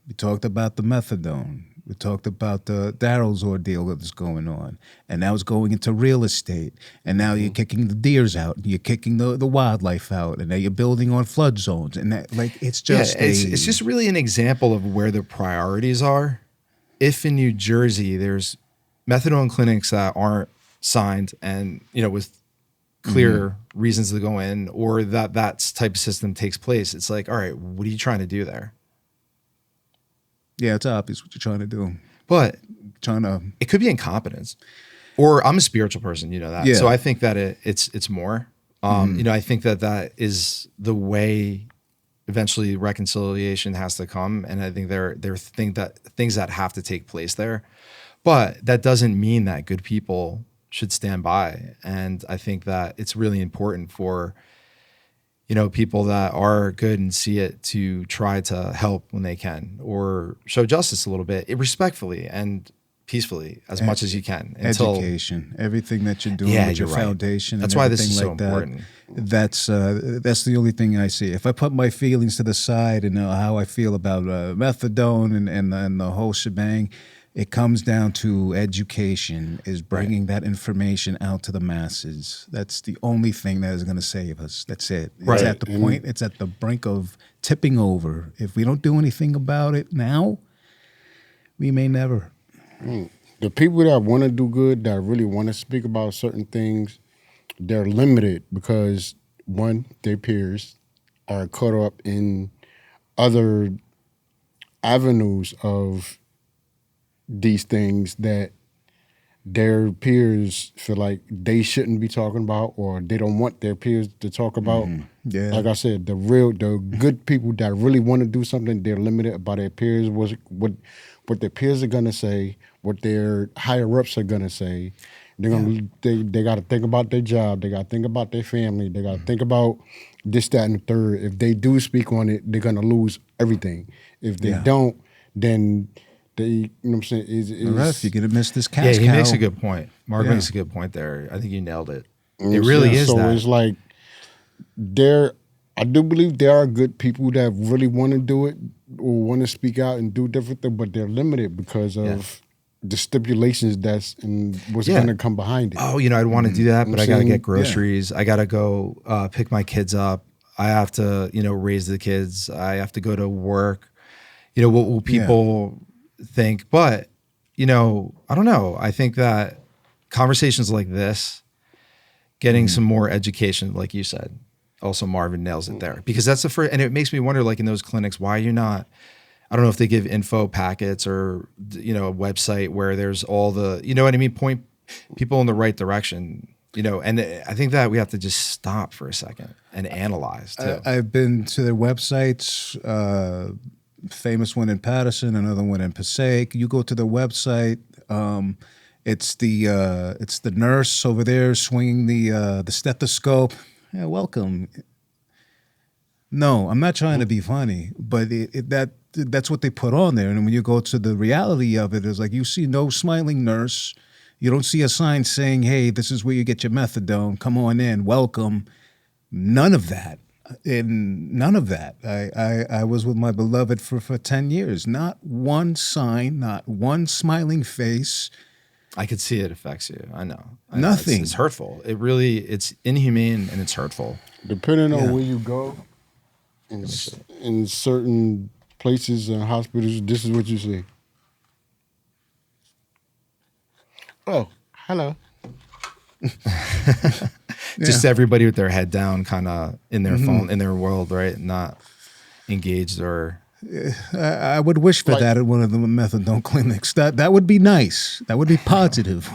we talked about the methadone. We talked about the Daryl's ordeal that's going on. And now it's going into real estate. And now you're kicking the deers out. You're kicking the wildlife out. And now you're building on flood zones. And that, it's just it's just really an example of where the priorities are. If in New Jersey there's methadone clinics that aren't signed and, with clear reasons to go in, or that type of system takes place, it's like, all right, what are you trying to do there? Yeah, it's obvious what you're trying to do. But it could be incompetence. Or I'm a spiritual person, that. Yeah. So I think that it's more. I think that is the way eventually reconciliation has to come. And I think there are things that have to take place there. But that doesn't mean that good people should stand by. And I think that it's really important for, people that are good and see it to try to help when they can, or show justice a little bit, respectfully and peacefully as much as you can. Education, everything that you're doing with your foundation. That's why this is so important. That's the only thing I see. If I put my feelings to the side and how I feel about methadone and the whole shebang, it comes down to education, is bringing that information out to the masses. That's the only thing that is going to save us. That's it. It's at the point, it's at the brink of tipping over. If we don't do anything about it now, we may never. The people that want to do good, that really want to speak about certain things, they're limited because, one, their peers are caught up in other avenues of these things that their peers feel like they shouldn't be talking about, or they don't want their peers to talk about. Yeah. Like I said, the good people that really want to do something, they're limited by their peers, what their peers are gonna say, what their higher ups are gonna say. They're gonna they gotta think about their job, they gotta think about their family, they gotta think about this, that, and the third. If they do speak on it, they're gonna lose everything. If they don't, then They, you know what I'm saying? Ref, you're gonna miss this cash Yeah, he cow. makes a good point. Mark Yeah. makes a good point there. I think you nailed it. It really is so that. it's like I do believe there are good people that really want to do it or want to speak out and do different things, but they're limited because of the stipulations that's and what's going to come behind it. Oh, I'd want to do that, but I got to get groceries. Yeah. I got to go pick my kids up. I have to, raise the kids. I have to go to work. What will people think? But, I don't know. I think that conversations like this, getting some more education, like you said, also Marvin nails it there, because that's the first, and it makes me wonder, like in those clinics, why you're not, I don't know if they give info packets or, a website where there's all the, what I mean? Point people in the right direction, and I think that we have to just stop for a second and analyze too. I've been to their websites, famous one in Patterson, another one in Passaic. You go to the website, it's the nurse over there swinging the stethoscope. Yeah, welcome. No, I'm not trying to be funny, but that's what they put on there. And when you go to the reality of it, is like you see no smiling nurse. You don't see a sign saying, "Hey, this is where you get your methadone. Come on in, welcome." None of that. And none of that. I was with my beloved for 10 years. Not one sign, not one smiling face. I could see it affects you. I know. Nothing. It's hurtful. It's inhumane and it's hurtful. Depending on where you go, in certain places and hospitals, this is what you see. Oh, hello. Just everybody with their head down, kind of in their phone, in their world, right? Not engaged or... I would wish for that at one of the methadone clinics. That would be nice. That would be positive.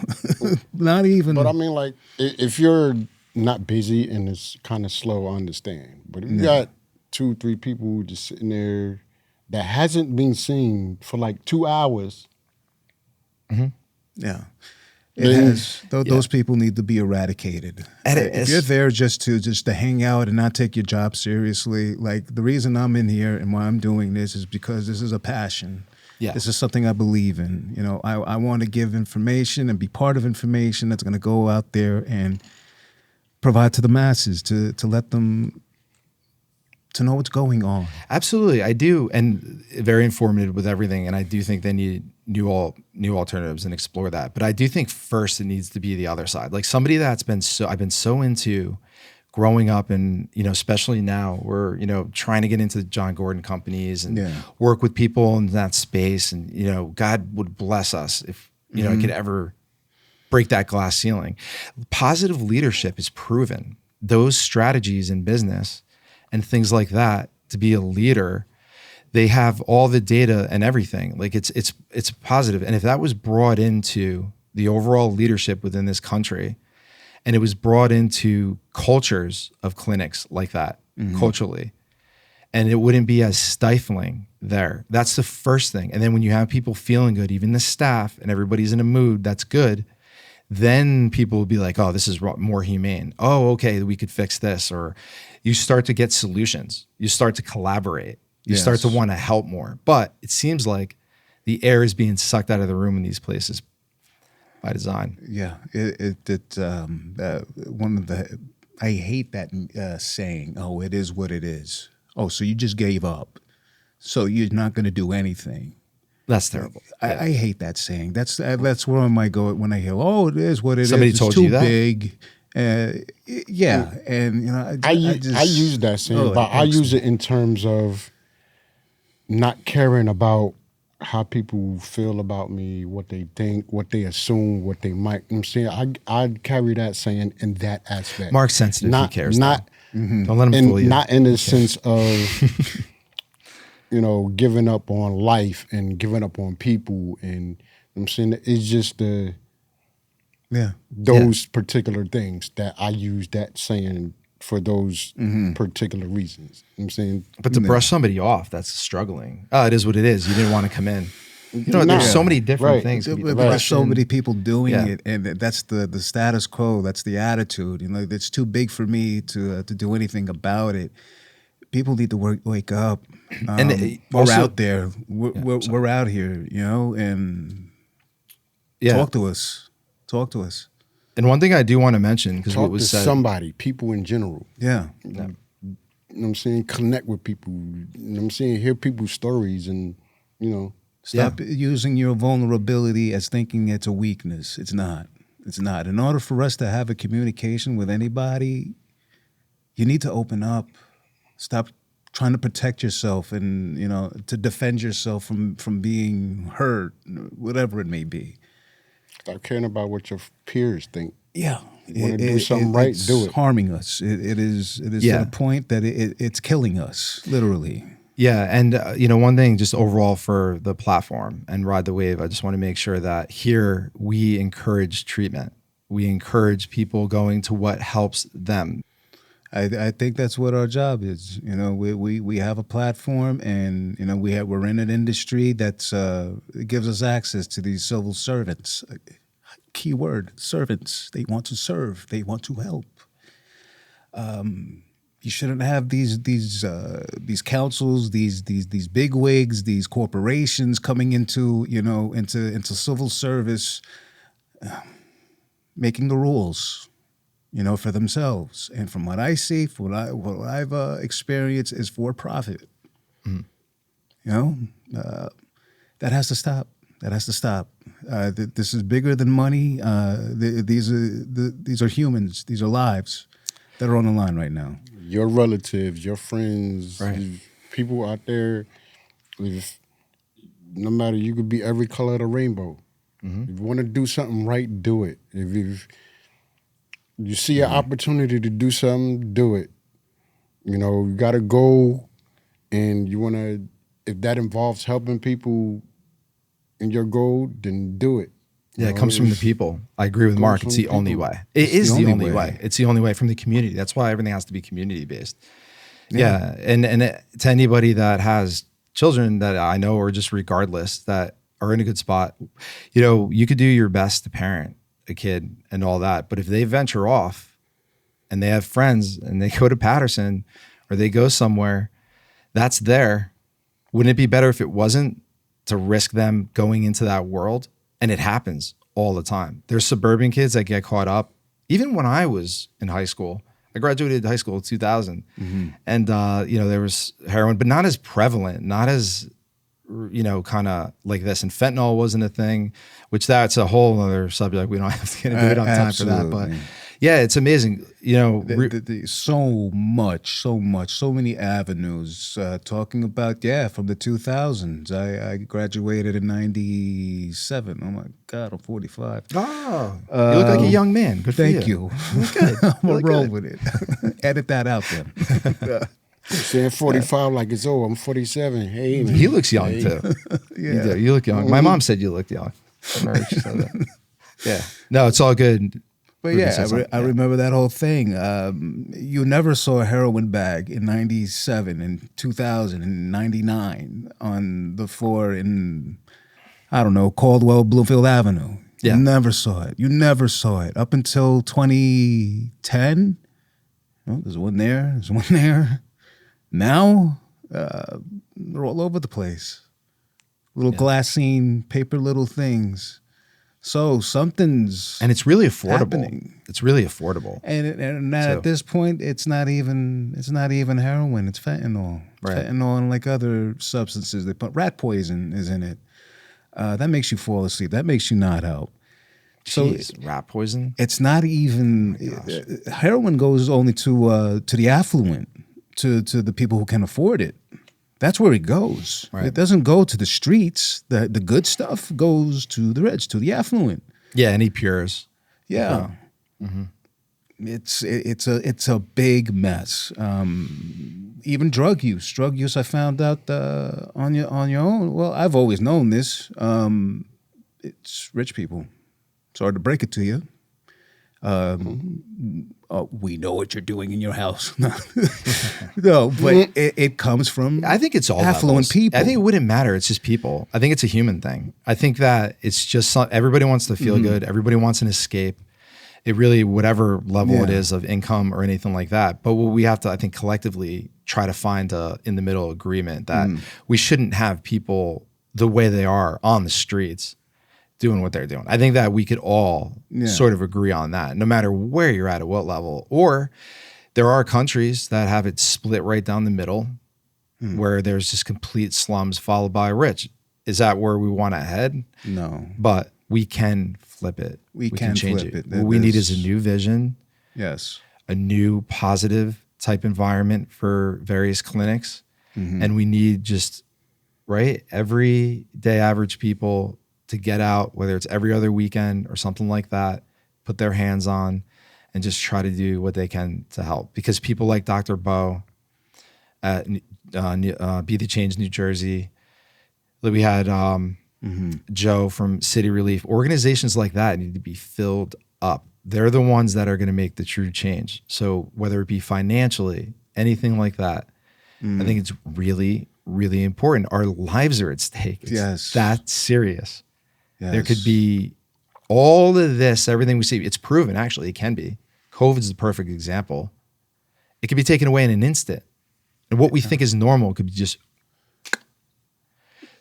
Not even. But I mean, like, if you're not busy and it's kind of slow, I understand. But if you got 2-3 people just sitting there that hasn't been seen for like 2 hours. Yeah. Those people need to be eradicated. If you're there just to hang out and not take your job seriously, like the reason I'm in here and why I'm doing this is because this is a passion. Yeah. This is something I believe in. I want to give information and be part of information that's going to go out there and provide to the masses to let them to know what's going on. Absolutely, I do, and very informative with everything. And I do think they need new alternatives and explore that. But I do think first it needs to be the other side, like somebody that's I've been so into growing up, and especially now we're trying to get into John Gordon companies and work with people in that space. And God would bless us if I could ever break that glass ceiling. Positive leadership is proven. Those strategies in business and things like that, to be a leader, they have all the data and everything. Like it's positive. And if that was brought into the overall leadership within this country, and it was brought into cultures of clinics like that, culturally, and it wouldn't be as stifling there. That's the first thing. And then when you have people feeling good, even the staff, and everybody's in a mood that's good, then people will be like, oh, this is more humane. Oh, okay, we could fix this. Or you start to get solutions. You start to collaborate. You start to want to help more. But it seems like the air is being sucked out of the room in these places by design. Yeah, one of the, I hate that saying, oh, it is what it is. Oh, so you just gave up. So you're not going to do anything. That's terrible. I hate that saying. That's where I might go when I hear, "Oh, it is what it Somebody is. told It's too you that? big." Yeah, and I use that saying, but I use it in terms of not caring about how people feel about me, what they think, what they assume, what they might. I'm saying I carry that saying in that aspect. Mark's sensitive. He cares. Not. Don't let him fool you. Not in the sense of. Giving up on life and giving up on people, and I'm saying it's just those particular things that I use that saying for those particular reasons. I'm saying, but to brush somebody off that's struggling, it is what it is. You didn't want to come in. There's so many different things. There's so many people doing it, and that's the status quo. That's the attitude. It's too big for me to do anything about it. People need to wake up. We're also- out there. We're out here, you know, and talk to us. Talk to us. And one thing I do want to mention, because what Talk to was said, somebody, people in general. Yeah. You know what I'm saying? Connect with people. You know what I'm saying? Hear people's stories and, you know. Stop using your vulnerability as thinking it's a weakness. It's not. It's not. In order for us to have a communication with anybody, you need to open up. Stop trying to protect yourself and, you know, to defend yourself from being hurt, whatever it may be. Stop caring about what your peers think. Yeah. You want to do something right, it's do it. harming us. It is to the point that it's killing us, literally. Yeah, and you know, one thing just overall for the platform and Ride the Wave, I just want to make sure that here we encourage treatment. We encourage people going to what helps them. I think that's what our job is. You know, we have a platform, and you know we're in an industry that's it gives us access to these civil servants. Key word: servants. They want to serve. They want to help. You shouldn't have these councils, these big wigs, these corporations coming into civil service, making the rules, you know, for themselves. And from what I see, from what I've experienced, is for profit. Mm. You know, that has to stop. That has to stop. This is bigger than money. These are humans. These are lives that are on the line right now. Your relatives, your friends, right. People out there, no matter, you could be every color of the rainbow. Mm-hmm. If you want to do something right, do it. If you see an opportunity to do something, do it. You know, you got to go, and you want to, if that involves helping people in your goal, then do it. Yeah, it comes from the people. I agree with Mark. It's the only way. It is the only way. It's the only way from the community. That's why everything has to be community-based. Yeah. And to anybody that has children that I know, or just regardless, that are in a good spot, you know, you could do your best to parent a kid and all that. But if they venture off and they have friends and they go to Patterson or they go somewhere, that's there. Wouldn't it be better if it wasn't, to risk them going into that world? And it happens all the time. There's suburban kids that get caught up. Even when I was in high school, I graduated high school in 2000. Mm-hmm. And, you know, there was heroin, but not as prevalent, not as, you know, kind of like this. And fentanyl wasn't a thing, which that's a whole other subject. We don't have to get into it on time for that. But yeah, it's amazing. You know, so many avenues talking about, from the 2000s. I graduated in 97. Oh my God, I'm 45. Oh, you look like a young man. Good for you. Thank you. You look good. I'm going to roll with it. Edit that out then. Saying 45 like it's old. I'm 47. Hey, man. He looks young too. Yeah, you look young. My mom said you looked young. I remember she said that. Yeah. No, it's all good. But I remember that whole thing. You never saw a heroin bag in 97 and 2000 and 99 on the floor in, I don't know, Caldwell, Bloomfield Avenue. Yeah. You never saw it. You never saw it. Up until 2010, there's one there, there's one there. Now, they're all over the place. Little glassine, paper little things. So something's and it's really affordable. Happening. It's really affordable. And at this point, it's not even heroin. It's fentanyl. Right. Fentanyl and like other substances. They put rat poison is in it. That makes you fall asleep. That makes you nod out. Jeez, so rat poison. It's not even heroin goes only to the affluent, to the people who can afford it. That's where it goes. Right. It doesn't go to the streets. The good stuff goes to the rich, to the affluent. Yeah, any pures. Yeah. Mm-hmm. It's a big mess. Even drug use. I found out on your own. Well, I've always known this. It's rich people. Sorry to break it to you. We know what you're doing in your house. No, but it comes from, I think it's all affluent people. I think it wouldn't matter. It's just people. I think it's a human thing. I think that it's just everybody wants to feel good. Everybody wants an escape. It really, whatever level it is of income or anything like that. But what we have to, I think, collectively try to find a in the middle agreement that we shouldn't have people the way they are on the streets doing what they're doing. I think that we could all sort of agree on that, no matter where you're at what level. Or there are countries that have it split right down the middle where there's just complete slums followed by rich. Is that where we want to head? No. But we can flip it. We can change flip it. What we need is a new vision. Yes. A new positive type environment for various clinics. And we need just, right, everyday average people to get out, whether it's every other weekend or something like that, put their hands on and just try to do what they can to help. Because people like Dr. Bo at Be the Change, New Jersey, we had Joe from City Relief. Organizations like that need to be filled up. They're the ones that are going to make the true change. So whether it be financially, anything like that, I think it's really, really important. Our lives are at stake. It's that serious. Yes. There could be all of this, everything we see. It's proven, actually, it can be. COVID is the perfect example. It could be taken away in an instant. And what we think is normal could be just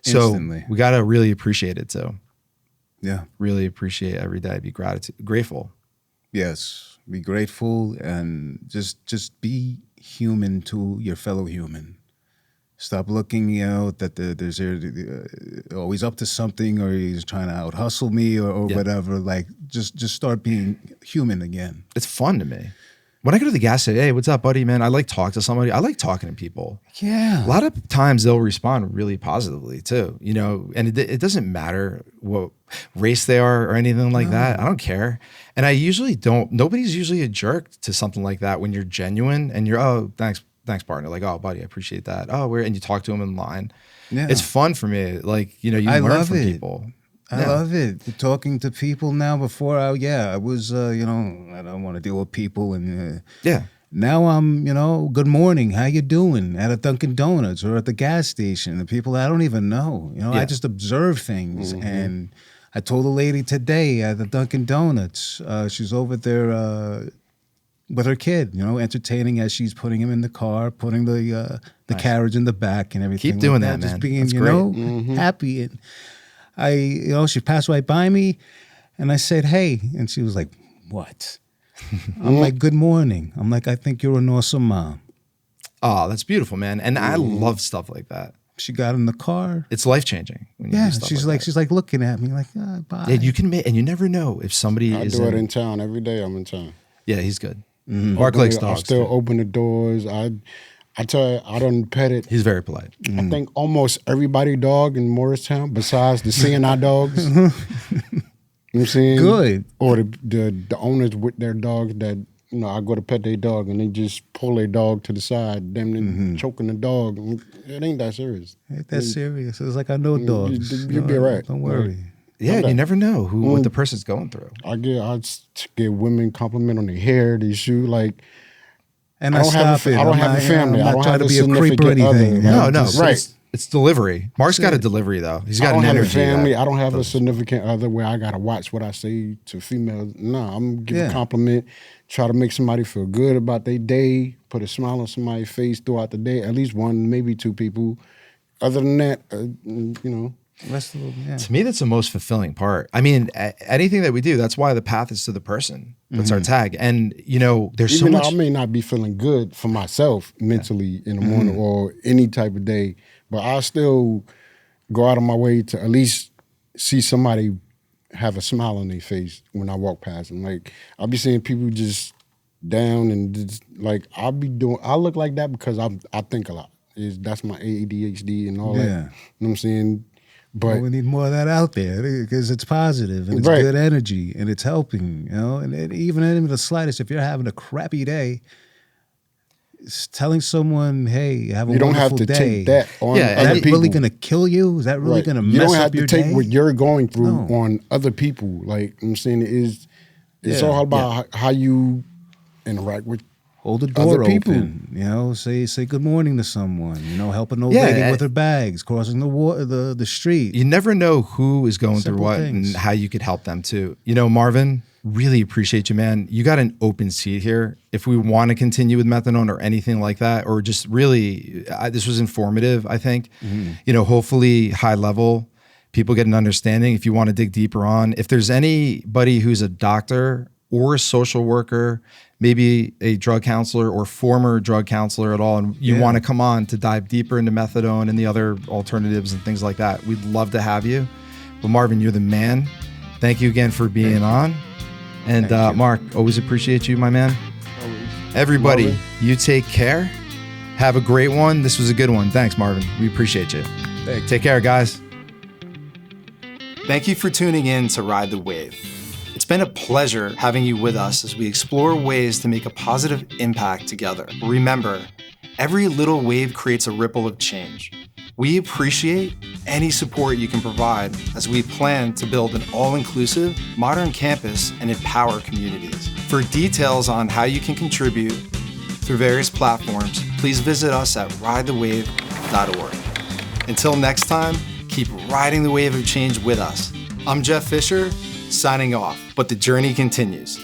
instantly. So we got to really appreciate it too. Yeah. Really appreciate every day. Be grateful. Yes. Be grateful and just be human to your fellow human. Stop looking, that there's always up to something or he's trying to out hustle me or whatever. Like just start being human again. It's fun to me. When I go to the gas station, hey, what's up, buddy, man? I like talk to somebody. I like talking to people. Yeah. A lot of times they'll respond really positively too, and it doesn't matter what race they are or anything like that. I don't care. And I usually don't, nobody's usually a jerk to something like that when you're genuine and you're, oh, thanks, partner. Like, oh, buddy, I appreciate that. Oh, and you talk to them in line. Yeah. It's fun for me. Like, you learn from people. I love it. Talking to people now. Before I was, I don't want to deal with people. And now I'm, good morning. How you doing? At a Dunkin' Donuts or at the gas station. The people I don't even know. I just observe things. And I told a lady today at the Dunkin' Donuts, she's over there with her kid, entertaining as she's putting him in the car, putting the carriage in the back and everything. Keep doing that, man. Just being, happy. And she passed right by me and I said, hey. And she was like, what? I'm like, good morning. I'm like, I think you're an awesome mom. Oh, that's beautiful, man. And I love stuff like that. She got in the car. It's life-changing. She's like looking at me like, bye. Yeah, you can and you never know if somebody is. I do it in town every day. I'm in town. Yeah, he's good. Mark likes dogs. I still open the doors. I tell you, I done pet it. He's very polite. I think almost everybody dog in Morristown, besides the CNI dogs. You know what I'm saying? Good. Or the owners with their dogs that, I go to pet their dog and they just pull their dog to the side, them choking the dog. It ain't that serious. Ain't that serious. It's like I know dogs. You'll be right. Don't worry. Yeah, you never know what the person's going through. I get women compliment on their hair, their shoe, like. And I don't have a family. I'm I not don't trying have to a be a creep or anything. No, right. It's delivery. Mark's got a delivery though. He's got an energy. I don't have a family. I don't have a significant other where I gotta watch what I say to females. No, I'm giving a compliment, try to make somebody feel good about their day, put a smile on somebody's face throughout the day. At least one, maybe two people. Other than that, Rest of them, To me, that's the most fulfilling part. I mean, anything that we do, that's why the path is to the person. That's our tag. And, there's even so much. I may not be feeling good for myself mentally in the morning or any type of day, but I still go out of my way to at least see somebody have a smile on their face when I walk past them. Like, I'll be seeing people just down and just, like, I look like that because I think a lot. That's my ADHD and all that. You know what I'm saying? But we need more of that out there because it's positive and it's good energy and it's helping, And even in the slightest, if you're having a crappy day, telling someone, "Hey, have a wonderful day." You don't have to take that on other people. Is that really going to kill you? Is that really going to mess up your day? You don't have to take what you're going through on other people. Like I'm saying, it's all about how you interact with. Hold the door open, say good morning to someone, help an old lady with her bags, crossing the street. You never know who is going through what and how you could help them too. Marvin really appreciate you, man. You got an open seat here. If we want to continue with methadone or anything like that, or just really, this was informative, I think. Hopefully high level, people get an understanding. If you want to dig deeper on, if there's anybody who's a doctor or a social worker, maybe a drug counselor or former drug counselor at all, and you want to come on to dive deeper into methadone and the other alternatives and things like that, we'd love to have you. But Marvin, you're the man. Thank you again for being on. And Mark, always appreciate you, my man. Always. Everybody, you take care. Have a great one. This was a good one. Thanks, Marvin. We appreciate you. Thanks. Take care, guys. Thank you for tuning in to Ride the Wave. It's been a pleasure having you with us as we explore ways to make a positive impact together. Remember, every little wave creates a ripple of change. We appreciate any support you can provide as we plan to build an all-inclusive, modern campus and empower communities. For details on how you can contribute through various platforms, please visit us at ridethewave.org. Until next time, keep riding the wave of change with us. I'm Jeff Fisher, signing off, but the journey continues.